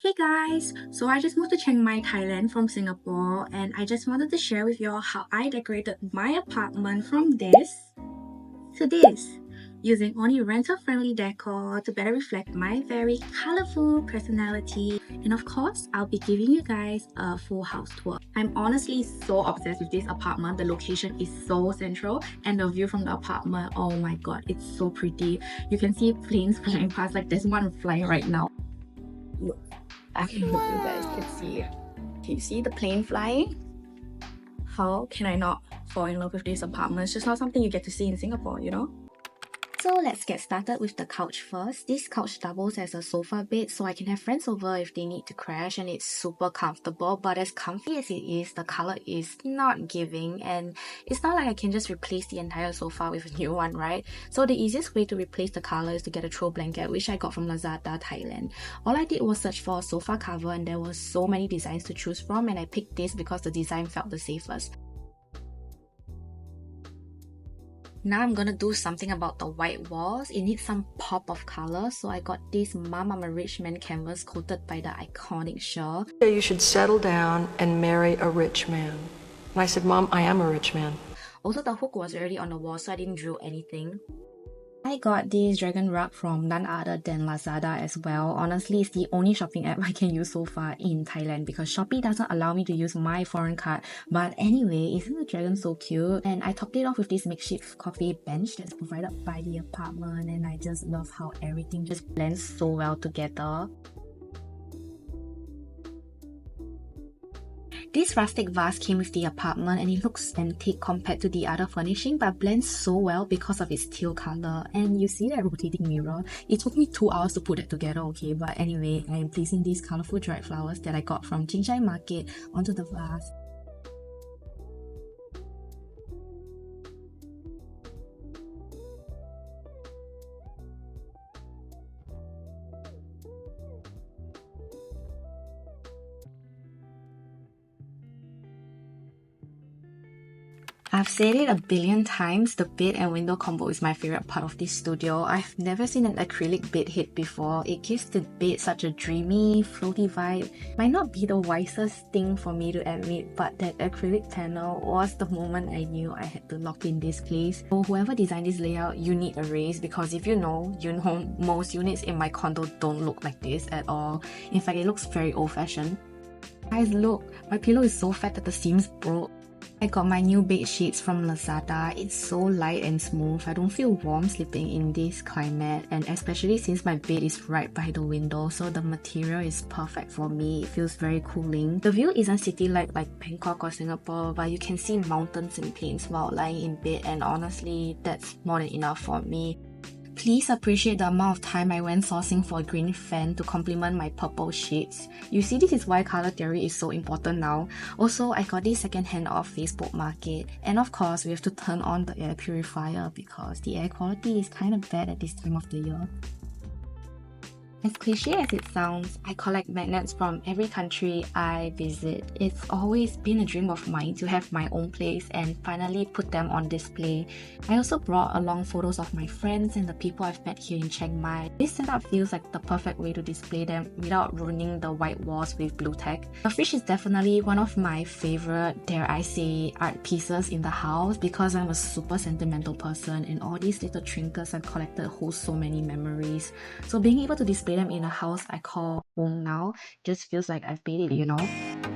Hey guys, so I just moved to Chiang Mai, Thailand from Singapore, and I just wanted to share with you all how I decorated my apartment from this to this, using only rental-friendly decor to better reflect my very colorful personality. And of course, I'll be giving you guys a full house tour. I'm honestly so obsessed with this apartment. The location is so central, and the view from the apartment, oh my god, it's so pretty. You can see planes flying past, like there's one flying right now. Look, I don't know if you guys can see. Can you see the plane flying? How can I not fall in love with this apartment? It's just not something you get to see in Singapore, you know? So let's get started with the couch first. This couch doubles as a sofa bed, so I can have friends over if they need to crash, and it's super comfortable. But as comfy as it is, the color is not giving, and it's not like I can just replace the entire sofa with a new one, right? So the easiest way to replace the color is to get a throw blanket, which I got from Lazada, Thailand. All I did was search for a sofa cover, and there were so many designs to choose from, and I picked this because the design felt the safest. Now I'm gonna do something about the white walls. It needs some pop of color, so I got this Mom I'm a Rich Man canvas coated by the iconic Shaw. You should settle down and marry a rich man. And I said, Mom, I am a rich man. Also, the hook was already on the wall, so I didn't drill anything. I got this dragon rug from none other than Lazada as well. Honestly, it's the only shopping app I can use so far in Thailand because Shopee doesn't allow me to use my foreign card. But anyway, isn't the dragon so cute? And I topped it off with this makeshift coffee bench that's provided by the apartment, and I just love how everything just blends so well together. This rustic vase came with the apartment, and it looks antique compared to the other furnishing but blends so well because of its teal color. And you see that rotating mirror? It took me 2 hours to put that together, okay? But anyway, I am placing these colorful dried flowers that I got from Chiang Mai Market onto the vase. I've said it a billion times, the bed and window combo is my favorite part of this studio. I've never seen an acrylic bed head before. It gives the bed such a dreamy, floaty vibe. Might not be the wisest thing for me to admit, but that acrylic panel was the moment I knew I had to lock in this place. So whoever designed this layout, you need a raise, because if you know most units in my condo don't look like this at all. In fact, it looks very old-fashioned. Guys, look, my pillow is so fat that the seams broke. I got my new bed sheets from Lazada. It's so light and smooth. I don't feel warm sleeping in this climate, and especially since my bed is right by the window, so the material is perfect for me. It feels very cooling. The view isn't city-like like Bangkok or Singapore, but you can see mountains and plains while lying in bed, and honestly, that's more than enough for me. Please appreciate the amount of time I went sourcing for a green fan to complement my purple sheets. You see, this is why color theory is so important now. Also, I got this second-hand off Facebook Market. And of course, we have to turn on the air purifier because the air quality is kind of bad at this time of the year. As cliche as it sounds, I collect magnets from every country I visit. It's always been a dream of mine to have my own place and finally put them on display. I also brought along photos of my friends and the people I've met here in Chiang Mai. This setup feels like the perfect way to display them without ruining the white walls with blue tack. The fridge is definitely one of my favorite, dare I say, art pieces in the house because I'm a super sentimental person, and all these little trinkets I've collected hold so many memories. So being able to display them in a house I call home now just feels like I've made it, you know?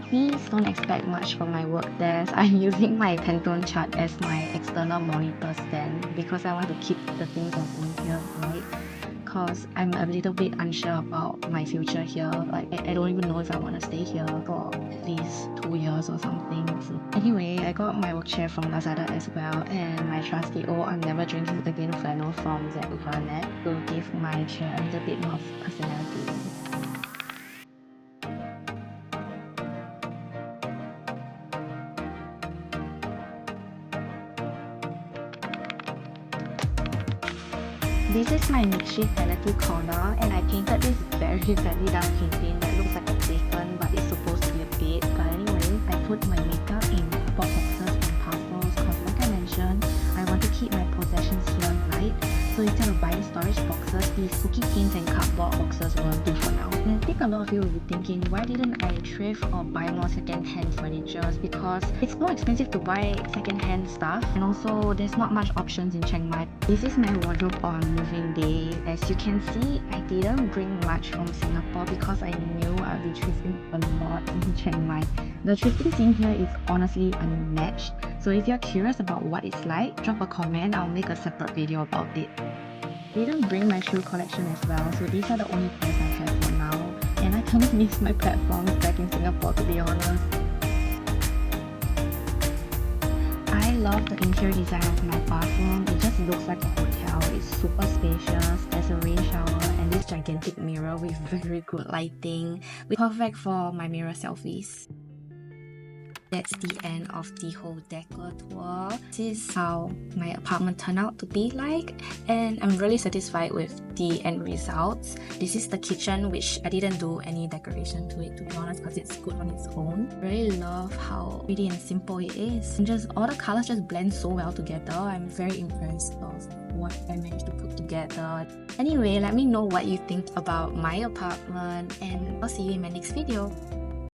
Please don't expect much from my work desk. I'm using my Pantone chart as my external monitor stand because I want to keep the things I own here, right? Because I'm a little bit unsure about my future here. Like, I don't even know if I want to stay here for at least 2 years or something. So anyway, I got my work chair from Lazada as well, and my trusty I'm never drinking again flannel from Decor to give my chair a little bit more personality. This is my makeshift vanity corner, and I painted this very dark painting that looks like a bacon, but it's supposed to be a bed. But anyway, I put my makeup in boxes and parcels because, like I mentioned, I want to keep my possessions here light. So instead of buying storage boxes, these cookie tins and cardboard boxes will do for now. And take a a lot of you will be thinking, why didn't I thrift or buy more second-hand furniture? Because it's more expensive to buy second-hand stuff, and also there's not much options in Chiang Mai. This is my wardrobe on moving day. As you can see, I didn't bring much from Singapore because I knew I'd be thrifting a lot in Chiang Mai. The thrifting scene here is honestly unmatched. So if you're curious about what it's like, drop a comment. I'll make a separate video about it. I didn't bring my shoe collection as well, so these are the only pairs I have for now. And I kind of miss my platforms back in Singapore, to be honest. I love the interior design of my bathroom. It just looks like a hotel. It's super spacious. There's a rain shower and this gigantic mirror with very good lighting. Perfect for my mirror selfies. That's the end of the whole Decor tour. This is how my apartment turned out to be like, and I'm really satisfied with the end results. This is the kitchen, which I didn't do any decoration to it, to be honest, because it's good on its own. I really love how pretty and simple it is, and just all the colors just blend so well together. I'm very impressed of what I managed to put together. Anyway, let me know what you think about my apartment, and I'll see you in my next video.